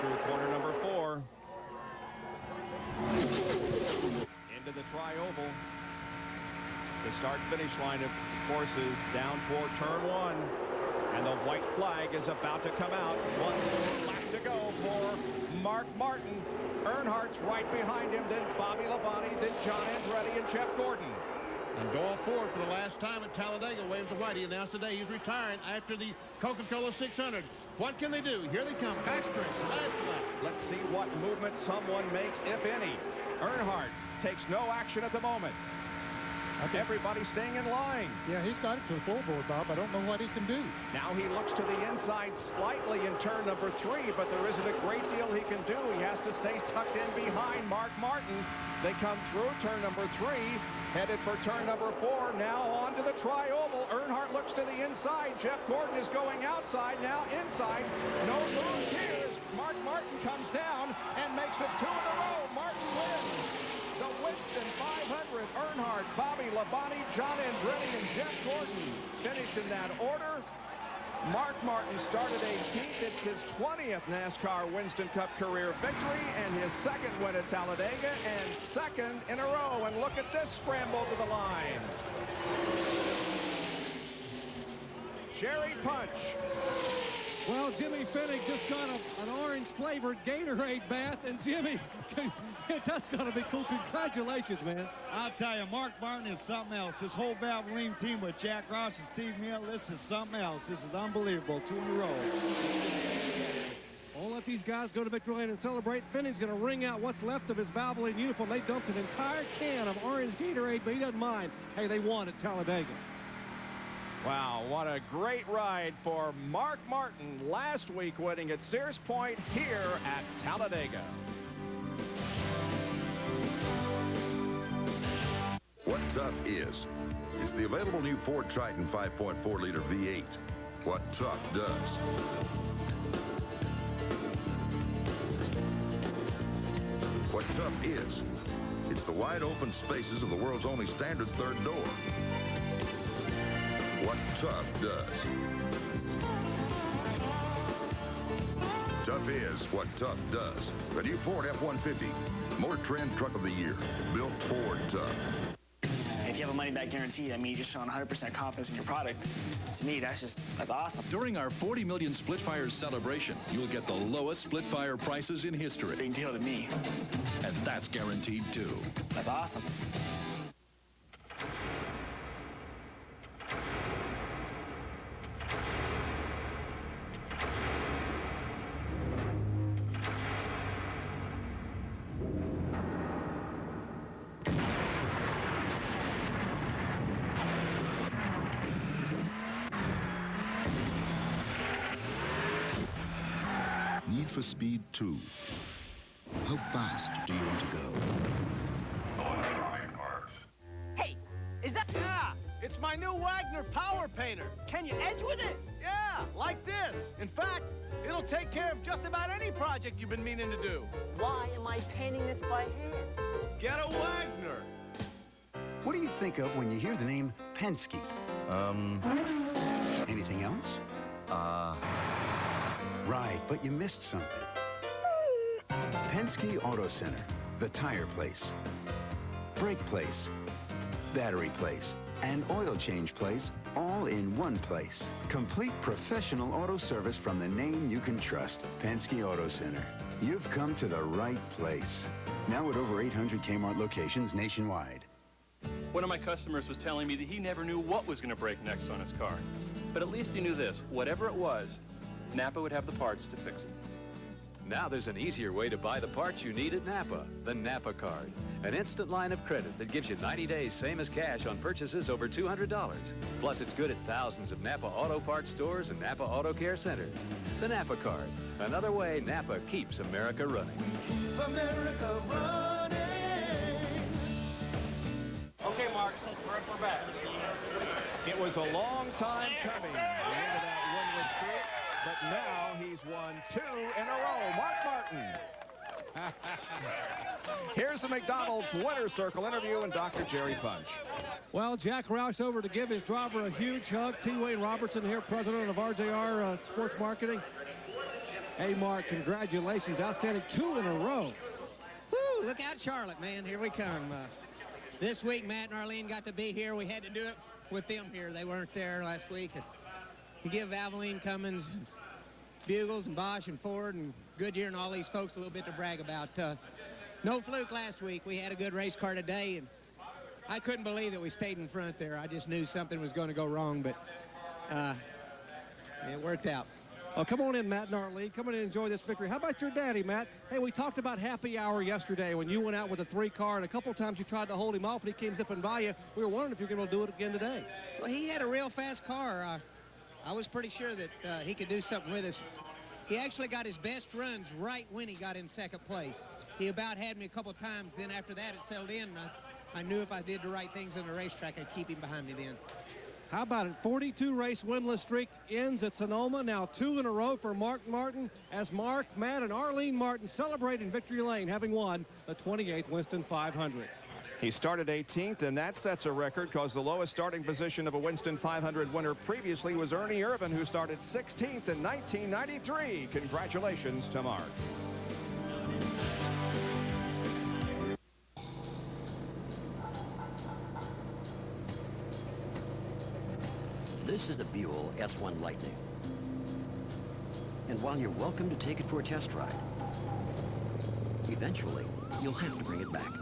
through corner number 4. Into the tri-oval. The start-finish line, of course, is down for turn 1. And the white flag is about to come out. 1 lap to go for Mark Martin. Earnhardt's right behind him, then Bobby Labonte, then John Andretti, and Jeff Gordon. And Doyle Ford, for the last time at Talladega, waves the white. He announced today he's retiring after the Coca-Cola 600. What can they do? Here they come. Backstretch, last lap. Let's see what movement someone makes, if any. Earnhardt takes no action at the moment. Everybody staying in line. Yeah, he's got it to the full board, Bob. I don't know what he can do. Now he looks to the inside slightly in turn number 3, but there isn't a great deal he can do. He has to stay tucked in behind Mark Martin. They come through turn number 3, headed for turn number 4. Now on to the tri-oval. Earnhardt looks to the inside. Jeff Gordon is going outside, now inside. No moves here. Mark Martin comes down and makes it 2 in a row. Martin wins. The Winston 500, Earnhardt, Bobby Labonte, John Andretti, and Jeff Gordon finished in that order. Mark Martin started 18th. It's his 20th NASCAR Winston Cup career victory and his 2nd win at Talladega and 2nd in a row. And look at this scramble to the line. Jerry Punch. Well, Jimmy Fenning just got an orange-flavored Gatorade bath, and Jimmy, that's going to be cool. Congratulations, man. I'll tell you, Mark Martin is something else. This whole Valvoline team with Jack Roush and Steve Neal, this is something else. This is unbelievable. 2 in a row. We'll let these guys go to victory lane and celebrate. Fenning's going to wring out what's left of his Valvoline uniform. They dumped an entire can of orange Gatorade, but he doesn't mind. Hey, they won at Talladega. Wow, what a great ride for Mark Martin last week, winning at Sears Point here at Talladega. What tough is the available new Ford Triton 5.4-liter V8. What tough does. What tough is, it's the wide open spaces of the world's only standard third door. What tough does. Tough is what tough does. The new Ford F-150, Motor Trend Truck of the Year, built Ford tough. If you have a money-back guarantee, that means you're showing 100% confidence in your product. To me, that's awesome. During our 40 million split fires celebration, you'll get the lowest split fire prices in history. Big deal to me. And that's guaranteed too. That's awesome. Need for Speed 2. How fast do you want to go? Hey, is that... Yeah, it's my new Wagner Power Painter. Can you edge with it? Yeah, like this. In fact, it'll take care of just about any project you've been meaning to do. Why am I painting this by hand? Get a Wagner. What do you think of when you hear the name Penske? Anything else? Right, but you missed something. Penske Auto Center, the tire place, brake place, battery place, and oil change place, all in one place. Complete professional auto service from the name you can trust, Penske Auto Center. You've come to the right place. Now at over 800 Kmart locations nationwide. One of my customers was telling me that he never knew what was going to break next on his car. But at least he knew this. Whatever it was, Napa would have the parts to fix it. Now there's an easier way to buy the parts you need at Napa, the Napa Card. An instant line of credit that gives you 90 days, same as cash, on purchases over $200. Plus, it's good at thousands of Napa Auto Parts stores and Napa Auto Care centers. The Napa Card, another way Napa keeps America running. Keep America running. Okay, Mark, we're back. It was a long time coming, the end of that winless streak, but now he's won 2 in a row. Mark Martin. Here's the McDonald's Winner's Circle interview and Dr. Jerry Punch. Well, Jack Roush over to give his driver a huge hug. T. Wayne Robertson here, president of RJR Sports Marketing. Hey, Mark, congratulations. Outstanding 2 in a row. Woo, look out, Charlotte, man. Here we come. This week, Matt and Arlene got to be here. We had to do it with them here. They weren't there last week. To give Valvoline, Cummins, Bugles, and Bosch, and Ford, and Goodyear, and all these folks a little bit to brag about. No fluke last week. We had a good race car today, and I couldn't believe that we stayed in front there. I just knew something was going to go wrong, but it worked out. Oh, come on in, Matt and Arlene. Come on in and enjoy this victory. How about your daddy, Matt? Hey, we talked about happy hour yesterday when you went out with a 3-car, and a couple of times you tried to hold him off, and he came zipping by you. We were wondering if you were going to do it again today. Well, he had a real fast car. I was pretty sure that he could do something with us. He actually got his best runs right when he got in second place. He about had me a couple of times. Then after that, it settled in. And I knew if I did the right things on the racetrack, I'd keep him behind me then. How about it? 42-race winless streak ends at Sonoma. Now 2 in a row for Mark Martin as Mark, Matt, and Arlene Martin celebrate in victory lane, having won the 28th Winston 500. He started 18th, and that sets a record because the lowest starting position of a Winston 500 winner previously was Ernie Irvin, who started 16th in 1993. Congratulations to Mark. This is the Buell S1 Lightning. And while you're welcome to take it for a test ride, eventually you'll have to bring it back.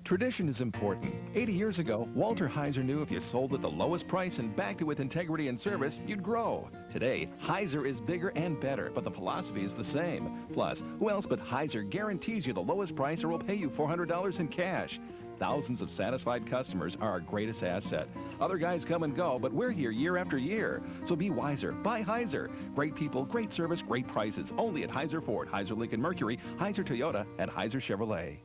Tradition is important. 80 years ago, Walter Heiser knew if you sold at the lowest price and backed it with integrity and service, you'd grow. Today, Heiser is bigger and better, but the philosophy is the same. Plus, who else but Heiser guarantees you the lowest price or will pay you $400 in cash? Thousands of satisfied customers are our greatest asset. Other guys come and go, but we're here year after year. So be wiser. Buy Heiser. Great people, great service, great prices. Only at Heiser Ford, Heiser Lincoln Mercury, Heiser Toyota, and Heiser Chevrolet.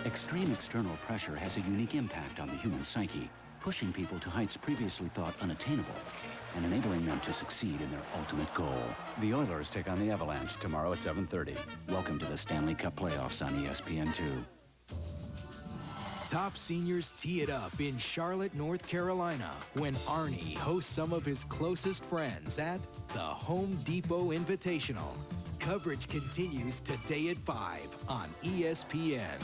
Extreme external pressure has a unique impact on the human psyche, pushing people to heights previously thought unattainable and enabling them to succeed in their ultimate goal. The Oilers take on the Avalanche tomorrow at 7:30. Welcome to the Stanley Cup playoffs on ESPN2. Top seniors tee it up in Charlotte, North Carolina, when Arnie hosts some of his closest friends at the Home Depot Invitational. Coverage continues today at 5 on ESPN.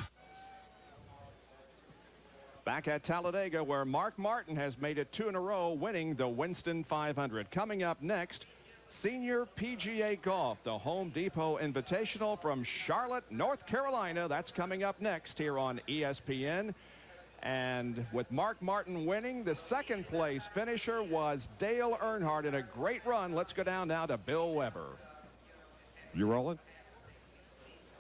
Back at Talladega, where Mark Martin has made it 2 in a row, winning the Winston 500. Coming up next, Senior PGA Golf, the Home Depot Invitational from Charlotte, North Carolina. That's coming up next here on ESPN. And with Mark Martin winning, the second place finisher was Dale Earnhardt in a great run. Let's go down now to Bill Weber. You rolling?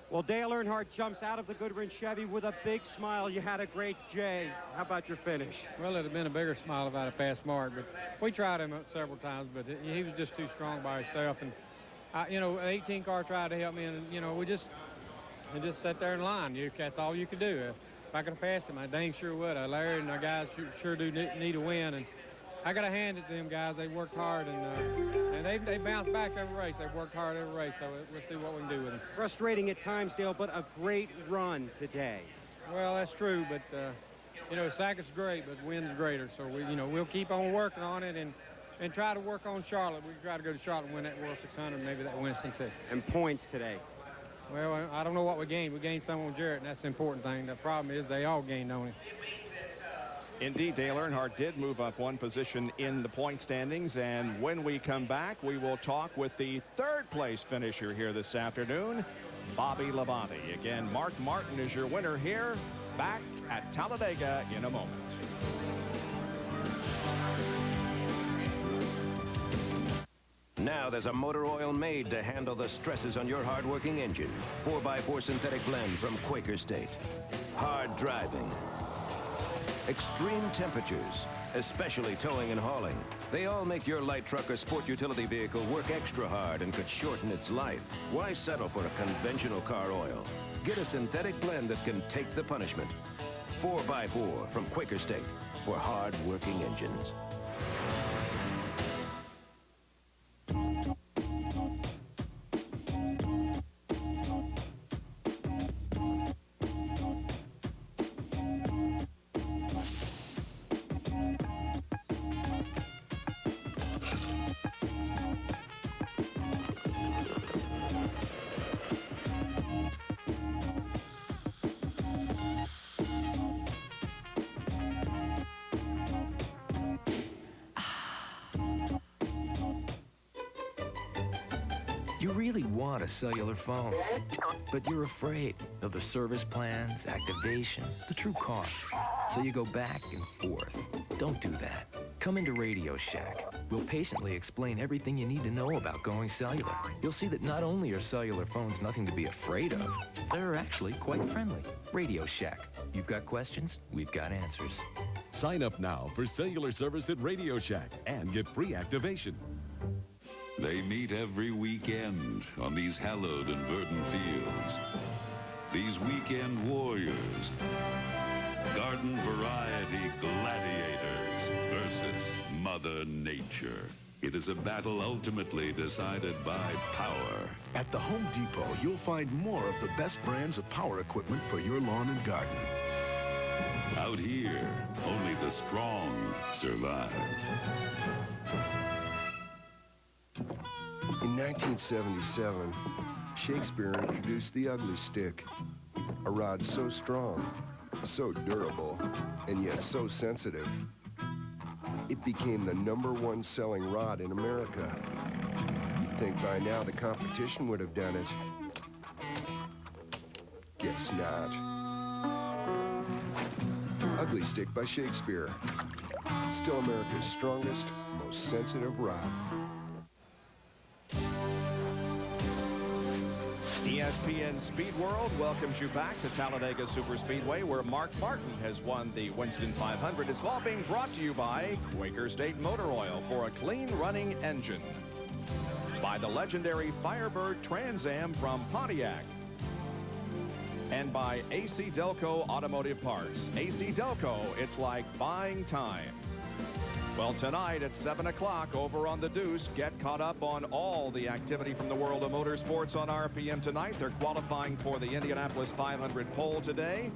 Well, Dale Earnhardt jumps out of the Goodwin Chevy with a big smile. You had a great Jay. How about your finish? Well, it'd have been a bigger smile if I'd have passed Mark, but we tried him several times, but he was just too strong by himself. And, you know, an 18 car tried to help me, and, you know, we just sat there in line. That's all you could do. If I could have passed him, I dang sure would. Larry and our guys sure do need a win, and I got to hand it to them guys. They worked hard, and they bounced back every race. They worked hard every race, so we'll see what we can do with them. Frustrating at times, Dale, but a great run today. Well, that's true, but, you know, Sackett's great, but win's greater. So, we'll keep on working on it and try to work on Charlotte. We try to go to Charlotte and win that World 600, maybe that Winston too. And points today. Well, I don't know what we gained. We gained some on Jarrett, and that's the important thing. The problem is they all gained on him. Indeed, Dale Earnhardt did move up one position in the point standings, and when we come back, we will talk with the third place finisher here this afternoon, Bobby Labonte. Again, Mark Martin is your winner here, back at Talladega in a moment. Now there's a motor oil made to handle the stresses on your hard-working engine. 4x4 synthetic blend from Quaker State. Hard driving. Extreme temperatures, especially towing and hauling. They all make your light truck or sport utility vehicle work extra hard and could shorten its life. Why settle for a conventional car oil? Get a synthetic blend that can take the punishment. 4x4 from Quaker State for hard-working engines. You really want a cellular phone, but you're afraid of the service plans, activation, the true cost. So you go back and forth. Don't do that. Come into Radio Shack. We'll patiently explain everything you need to know about going cellular. You'll see that not only are cellular phones nothing to be afraid of, they're actually quite friendly. Radio Shack. You've got questions, we've got answers. Sign up now for cellular service at Radio Shack and get free activation. They meet every weekend on these hallowed and verdant fields. These weekend warriors, garden variety gladiators versus Mother Nature. It is a battle ultimately decided by power. At the Home Depot, you'll find more of the best brands of power equipment for your lawn and garden. Out here, only the strong survive. In 1977, Shakespeare introduced the Ugly Stick, a rod so strong, so durable, and yet so sensitive. It became the #1 selling rod in America. You'd think by now the competition would have done it. Guess not. Ugly Stick by Shakespeare. Still America's strongest, most sensitive rod. ESPN Speed World welcomes you back to Talladega Superspeedway, where Mark Martin has won the Winston 500. It's all being brought to you by Quaker State Motor Oil for a clean running engine. By the legendary Firebird Trans Am from Pontiac. And by AC Delco Automotive Parts. AC Delco, it's like buying time. Well, tonight at 7 o'clock over on The Deuce, get caught up on all the activity from the world of motorsports on RPM tonight. They're qualifying for the Indianapolis 500 pole today.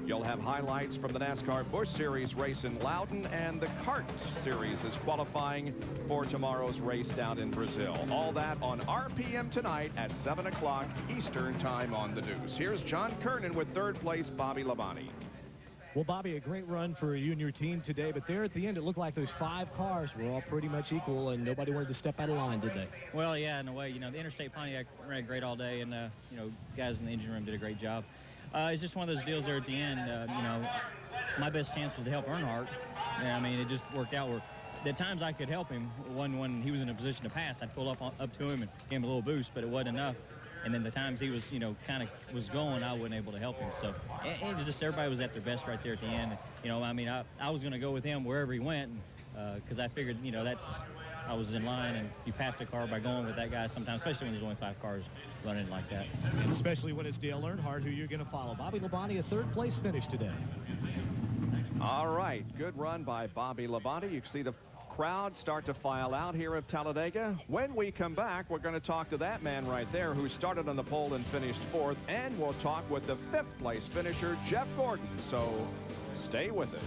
You'll have highlights from the NASCAR Busch Series race in Loudon, and the Kart Series is qualifying for tomorrow's race down in Brazil. All that on RPM tonight at 7 o'clock Eastern Time on The Deuce. Here's John Kernan with third place Bobby Labonte. Well, Bobby, a great run for you and your team today, but there at the end, it looked like those 5 cars were all pretty much equal, and nobody wanted to step out of line, did they? Well, yeah, in a way. You know, the Interstate Pontiac ran great all day, and, you know, guys in the engine room did a great job. It's just one of those deals there at the end. You know, my best chance was to help Earnhardt. Yeah, I mean, it just worked out where the times I could help him, when he was in a position to pass, I'd pull up to him and give him a little boost, but it wasn't enough. And then the times he was, you know, kind of was going, I wasn't able to help him. So it was just everybody was at their best right there at the end. You know, I mean, I was going to go with him wherever he went because I figured, you know, I was in line, and you pass the car by going with that guy sometimes, especially when there's only 5 cars running like that. And especially when it's Dale Earnhardt who you're going to follow. Bobby Labonte, a third place finish today. All right, good run by Bobby Labonte. You can see the crowd start to file out here at Talladega. When we come back, we're going to talk to that man right there who started on the pole and finished 4th, and we'll talk with the 5th place finisher, Jeff Gordon. So stay with us.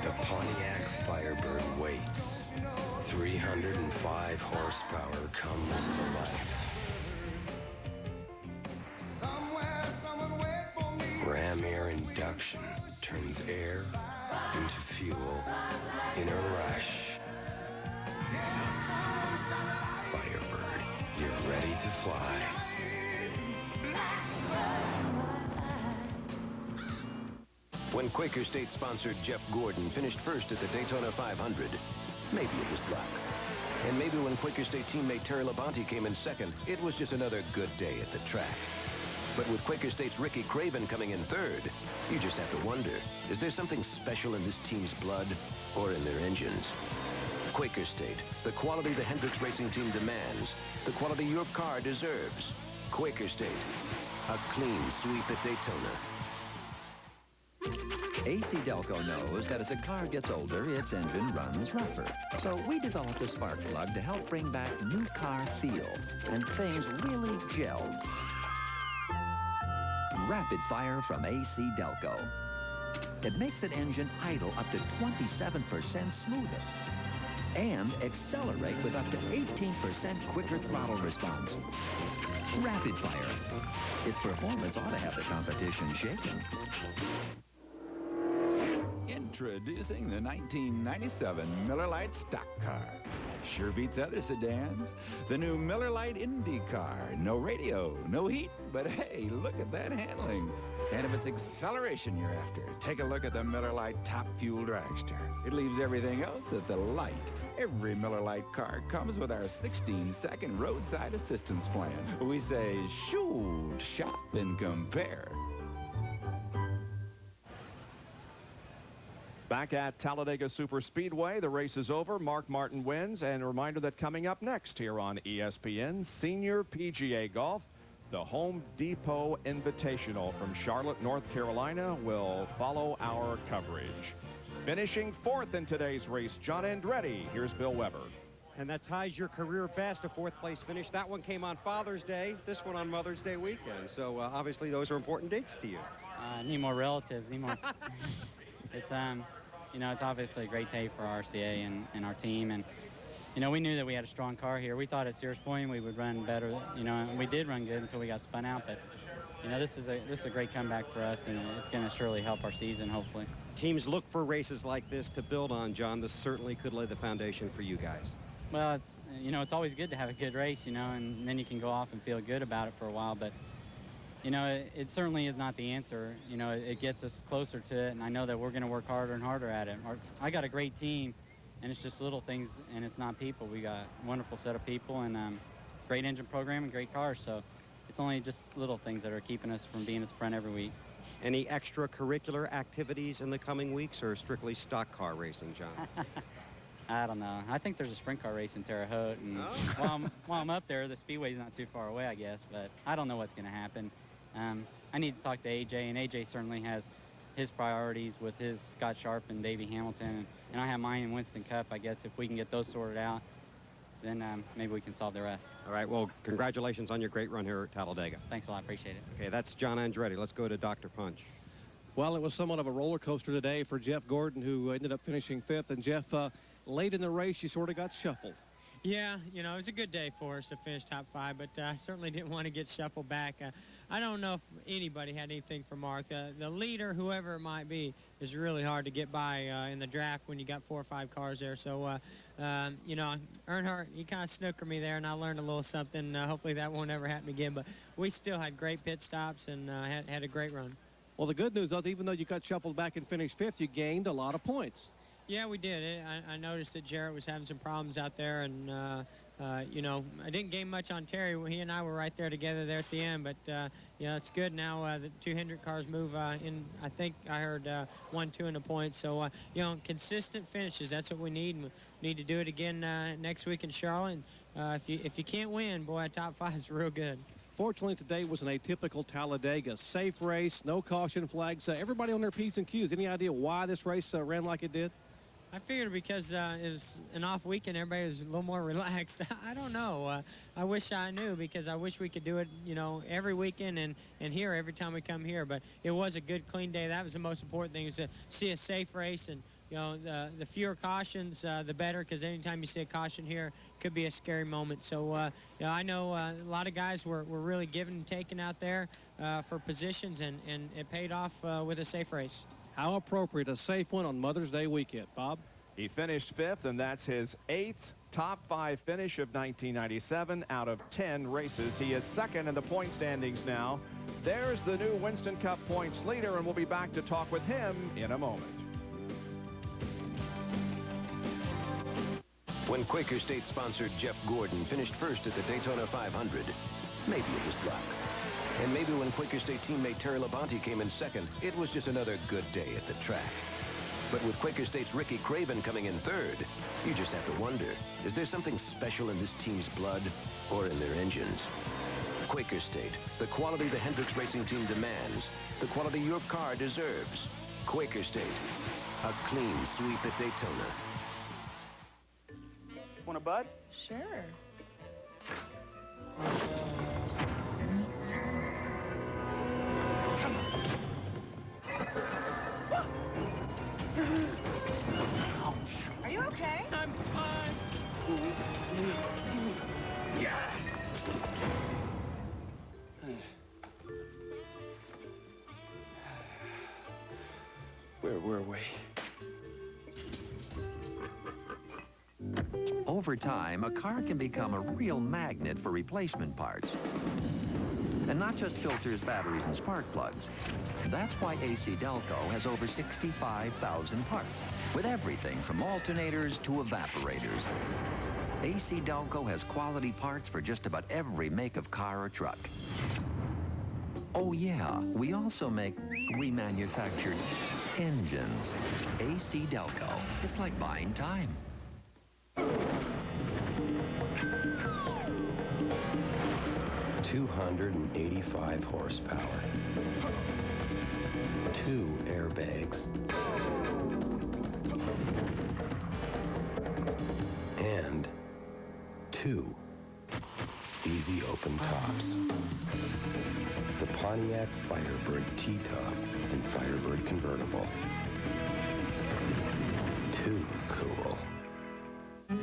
The Pontiac Firebird waits. 305 horsepower comes to life. Ram air induction turns air into fuel in a rush. Firebird, you're ready to fly. When Quaker State-sponsored Jeff Gordon finished first at the Daytona 500, maybe it was luck. And maybe when Quaker State teammate Terry Labonte came in second, it was just another good day at the track. But with Quaker State's Ricky Craven coming in third, you just have to wonder, is there something special in this team's blood or in their engines? Quaker State, the quality the Hendricks Racing Team demands, the quality your car deserves. Quaker State, a clean sweep at Daytona. AC Delco knows that as a car gets older, its engine runs rougher. So we developed a spark plug to help bring back new car feel, and things really gel. Rapid Fire from AC Delco. It makes an engine idle up to 27% smoother and accelerate with up to 18% quicker throttle response. Rapid Fire. Its performance ought to have the competition shaken. In Introducing the 1997 Miller Lite stock car. Sure beats other sedans. The new Miller Lite Indy car. No radio, no heat, but hey, look at that handling. And if it's acceleration you're after, take a look at the Miller Lite Top Fuel Dragster. It leaves everything else at the light. Every Miller Lite car comes with our 16-second roadside assistance plan. We say, shoot, shop, and compare. Back at Talladega Superspeedway, the race is over. Mark Martin wins. And a reminder that coming up next here on ESPN, Senior PGA Golf, the Home Depot Invitational from Charlotte, North Carolina will follow our coverage. Finishing fourth in today's race, John Andretti. Here's Bill Weber. And that ties your career best, a fourth-place finish. That one came on Father's Day, this one on Mother's Day weekend. So obviously those are important dates to you. Need more relatives, need more. It's you know, it's obviously a great day for RCA and our team, and you know, we knew that we had a strong car here. We thought at Sears Point we would run better, you know, and we did run good until we got spun out. But you know, this is a great comeback for us, and it's going to surely help our season, hopefully. Teams look for races like this to build on, John. This certainly could lay the foundation for you guys. Well, it's, you know, it's always good to have a good race, you know, and then you can go off and feel good about it for a while. But you know, it certainly is not the answer. You know, it gets us closer to it, and I know that we're going to work harder and harder at it. I got a great team, and it's just little things, and it's not people. We got a wonderful set of people, and great engine program and great cars. So it's only just little things that are keeping us from being at the front every week. Any extracurricular activities in the coming weeks, or strictly stock car racing, John? I don't know. I think there's a sprint car race in Terre Haute, and while I'm up there, the speedway's not too far away, I guess. But I don't know what's going to happen. I need to talk to AJ, and AJ certainly has his priorities with his Scott Sharp and Davey Hamilton, and I have mine in Winston Cup. I guess if we can get those sorted out, then maybe we can solve the rest. All right, well, congratulations on your great run here at Talladega. Thanks a lot, appreciate it. Okay, that's John Andretti. Let's go to Dr. Punch. Well, it was somewhat of a roller coaster today for Jeff Gordon, who ended up finishing fifth. And Jeff, late in the race, you sort of got shuffled. Yeah, you know, it was a good day for us to finish top five, but I certainly didn't want to get shuffled back. I don't know if anybody had anything for Mark. The leader, whoever it might be, is really hard to get by in the draft when you got 4 or 5 cars there. So, you know, Earnhardt, he kind of snookered me there, and I learned a little something. Hopefully that won't ever happen again. But we still had great pit stops and had a great run. Well, the good news is, even though you got shuffled back and finished fifth, you gained a lot of points. Yeah, we did. I noticed that Jarrett was having some problems out there, and, you know, I didn't gain much on Terry. He and I were right there together there at the end, but, you know, it's good now. The 2 Hendrick cars move in, I think I heard 1, 2 in the points. So, you know, consistent finishes, that's what we need. We need to do it again next week in Charlotte. If you can't win, boy, top 5 is real good. Fortunately, today was an atypical Talladega. Safe race, no caution flags. Everybody on their P's and Q's. Any idea why this race ran like it did? I figured because it was an off weekend, everybody was a little more relaxed. I don't know. I wish I knew, because I wish we could do it, you know, every weekend and here every time we come here. But it was a good, clean day. That was the most important thing, is to see a safe race. And, you know, the fewer cautions, the better, because anytime you see a caution here, it could be a scary moment. So, you know, I know a lot of guys were really giving and taking out there for positions, and it paid off with a safe race. How appropriate, a safe one on Mother's Day weekend, Bob? He finished fifth, and that's his 8th top 5 finish of 1997 out of 10 races. He is second in the point standings now. There's the new Winston Cup points leader, and we'll be back to talk with him in a moment. When Quaker State sponsored Jeff Gordon finished first at the Daytona 500, maybe it was luck. And maybe when Quaker State teammate Terry Labonte came in second, it was just another good day at the track. But with Quaker State's Ricky Craven coming in third, you just have to wonder, is there something special in this team's blood or in their engines? Quaker State, the quality the Hendricks Racing Team demands, the quality your car deserves. Quaker State, a clean sweep at Daytona. Want a bud? Sure. Are you okay? I'm fine. Yes. Where were we? Over time, a car can become a real magnet for replacement parts. And not just filters, batteries, and spark plugs. That's why AC Delco has over 65,000 parts, with everything from alternators to evaporators. AC Delco has quality parts for just about every make of car or truck. Oh yeah, we also make remanufactured engines. AC Delco. It's like buying time. 285 horsepower. 2 airbags. And 2 easy open tops. The Pontiac Firebird T-Top and Firebird Convertible. Too cool.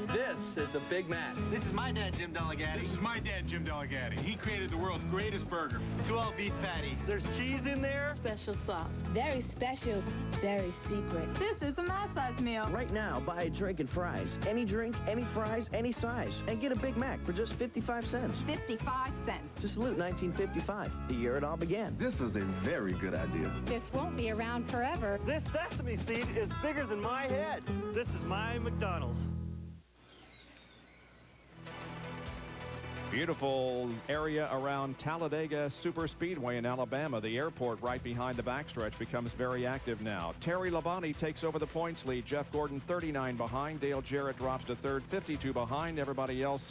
This is the Big Mac. This is my dad, Jim Delegati. This is my dad, Jim Delegati. He created the world's greatest burger. 2 all-beef patties. There's cheese in there. Special sauce. Very special. Very secret. This is a massage meal. Right now, buy a drink and fries. Any drink, any fries, any size. And get a Big Mac for just 55 cents. 55 cents. Just salute 1955, the year it all began. This is a very good idea. This won't be around forever. This sesame seed is bigger than my head. This is my McDonald's. Beautiful area around Talladega Superspeedway in Alabama. The airport right behind the backstretch becomes very active now. Terry Labonte takes over the points lead. Jeff Gordon 39 behind. Dale Jarrett drops to third, 52 behind. Everybody else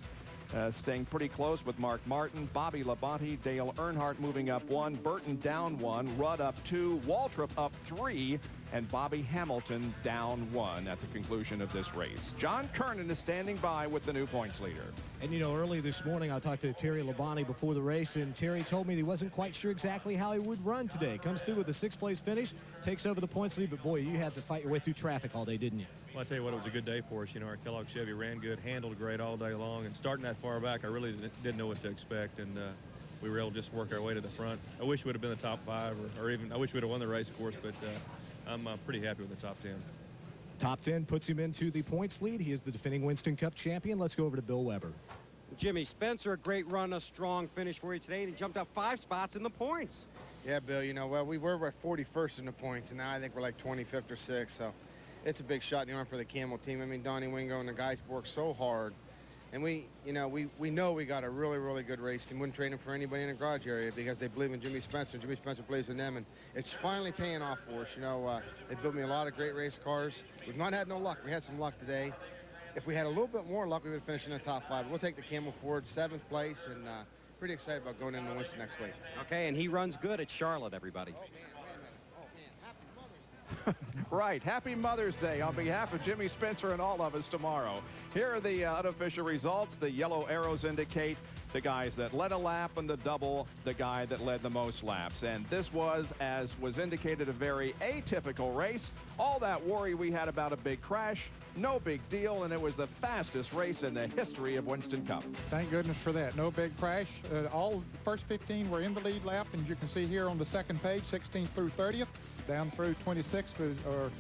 staying pretty close with Mark Martin, Bobby Labonte, Dale Earnhardt moving up 1, Burton down 1, Rudd up 2, Waltrip up 3, and Bobby Hamilton down 1 at the conclusion of this race. John Kernan is standing by with the new points leader. And, you know, early this morning, I talked to Terry Labonte before the race, and Terry told me he wasn't quite sure exactly how he would run today. Comes through with a 6th-place finish, takes over the points lead, but, boy, you had to fight your way through traffic all day, didn't you? Well, I tell you what, it was a good day for us. You know, our Kellogg Chevy ran good, handled great all day long, and starting that far back, I really didn't know what to expect, and we were able to just work our way to the front. I wish we would have been the top 5, or even I wish we would have won the race, of course, but I'm pretty happy with the top 10. Top 10 puts him into the points lead. He is the defending Winston Cup champion. Let's go over to Bill Weber. Jimmy Spencer, a great run, a strong finish for you today, and he jumped up 5 spots in the points. Yeah, Bill, you know, well, we were at 41st in the points, and now I think we're like 25th or 6th, so it's a big shot in the arm for the Camel team. I mean, Donnie Wingo and the guys worked so hard, and we know we got a really, really good race team. Wouldn't trade them for anybody in the garage area because they believe in Jimmy Spencer, and Jimmy Spencer believes in them, and it's finally paying off for us. You know, they built me a lot of great race cars. We've not had no luck. We had some luck today. If we had a little bit more luck, we would finish in the top 5. We'll take the Camel Ford 7th place, and pretty excited about going into Winston next week. Okay, and he runs good at Charlotte, everybody. Right. Happy Mother's Day on behalf of Jimmy Spencer and all of us tomorrow. Here are the unofficial results. The yellow arrows indicate the guys that led a lap, and the double, the guy that led the most laps. And this was, as was indicated, a very atypical race. All that worry we had about a big crash, no big deal, and it was the fastest race in the history of Winston Cup. Thank goodness for that. No big crash. All the first 15 were in the lead lap, and you can see here on the second page, 16th through 30th, down through 26th, or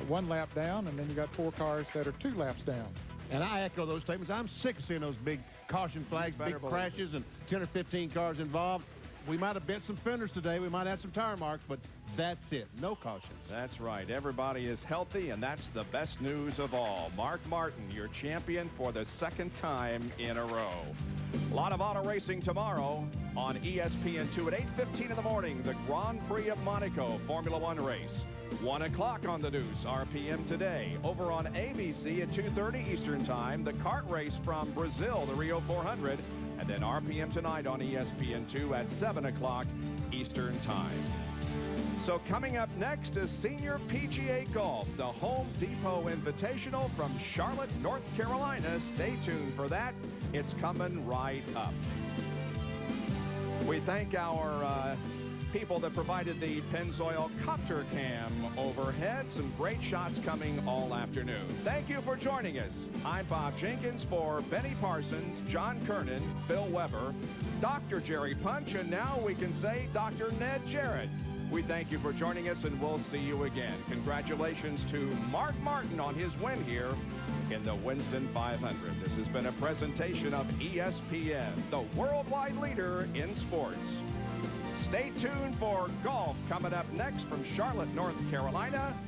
1 lap down, and then you got 4 cars that are 2 laps down. And I echo those statements. I'm sick of seeing those big caution flags, big crashes, and 10 or 15 cars involved. We might have bent some fenders today. We might have some tire marks, but that's it. No cautions. That's right. Everybody is healthy, and that's the best news of all. Mark Martin, your champion for the 2nd time in a row. A lot of auto racing tomorrow on ESPN2 at 8:15 in the morning. The Grand Prix of Monaco Formula 1 race. 1 o'clock on the Deuce, RPM today. Over on ABC at 2:30 Eastern Time, the kart race from Brazil, the Rio 400. And then RPM tonight on ESPN2 at 7 o'clock Eastern Time. So coming up next is Senior PGA Golf, the Home Depot Invitational from Charlotte, North Carolina. Stay tuned for that. It's coming right up. We thank our people that provided the Pennzoil Copter Cam overhead. Some great shots coming all afternoon. Thank you for joining us. I'm Bob Jenkins for Benny Parsons, John Kernan, Bill Weber, Dr. Jerry Punch, and now we can say Dr. Ned Jarrett. We thank you for joining us, and we'll see you again. Congratulations to Mark Martin on his win here in the Winston 500. This has been a presentation of ESPN, the worldwide leader in sports. Stay tuned for golf coming up next from Charlotte, North Carolina.